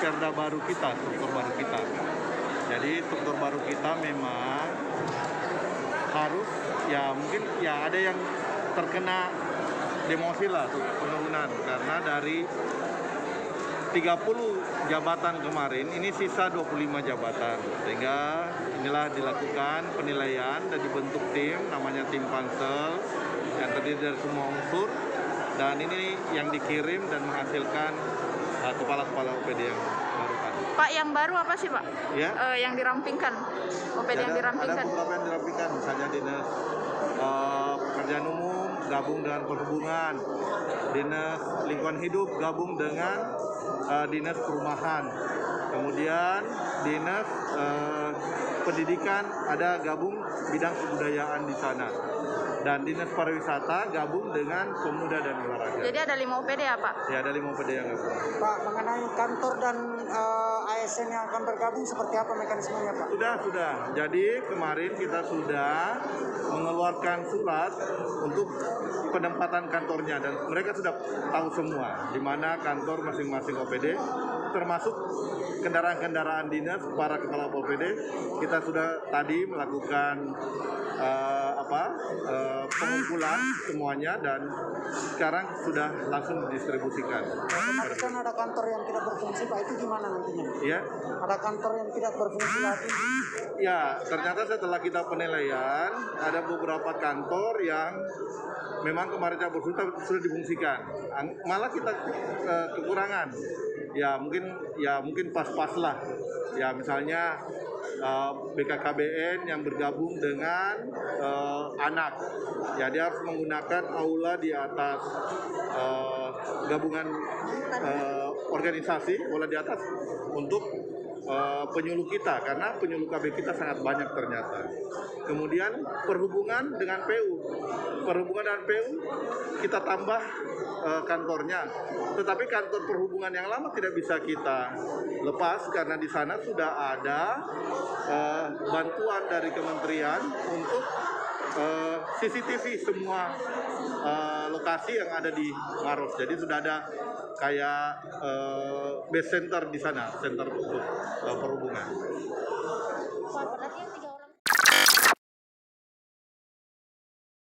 perda baru kita, struktur baru kita. Jadi struktur baru kita memang harus, ya mungkin ya ada yang terkena demosi lah tuh penurunan, karena dari 30 jabatan kemarin ini sisa 25 jabatan, sehingga inilah dilakukan penilaian dan dibentuk tim namanya tim pansel yang terdiri dari semua unsur, dan ini yang dikirim dan menghasilkan kepala-kepala OPD yang baru tadi. Pak, yang baru apa sih Pak? Ya? Yang dirampingkan, OPD yang dirampingkan. Ada beberapa yang dirampingkan, misalnya dinas pekerjaan umum gabung dengan perhubungan, dinas lingkungan hidup gabung dengan dinas perumahan, kemudian dinas pendidikan ada gabung bidang kebudayaan di sana, dan dinas pariwisata gabung dengan pemuda dan olahraga. Jadi ada 5 OPD ya Pak? Ya, ada 5 OPD yang gabung. Pak, mengenai kantor dan ASN yang akan bergabung seperti apa mekanismenya Pak? Sudah. Jadi kemarin kita sudah mengeluarkan surat untuk penempatan kantornya, dan mereka sudah tahu semua di mana kantor masing-masing OPD, termasuk kendaraan-kendaraan dinas para kepala OPD. Kita sudah tadi melakukan pengumpulan semuanya, dan sekarang sudah langsung didistribusikan. Kemarin kan ada kantor yang tidak berfungsi Pak, itu gimana nantinya? Ya. Ada kantor yang tidak berfungsi lagi? Ya, ternyata setelah kita penilaian ada beberapa kantor yang memang kemarin tidak berfungsi sudah difungsikan. Malah kita kekurangan. Ya mungkin pas-pas lah. Ya misalnya BKKBN yang bergabung dengan anak. Ya dia harus menggunakan aula di atas gabungan organisasi, aula di atas untuk penyuluh kita, karena penyuluh KB kita sangat banyak ternyata. Kemudian perhubungan dengan PU kita tambah kantornya, tetapi kantor perhubungan yang lama tidak bisa kita lepas karena di sana sudah ada bantuan dari kementerian untuk CCTV semua lokasi yang ada di Maros. Jadi sudah ada kayak base center di sana, center untuk perhubungan.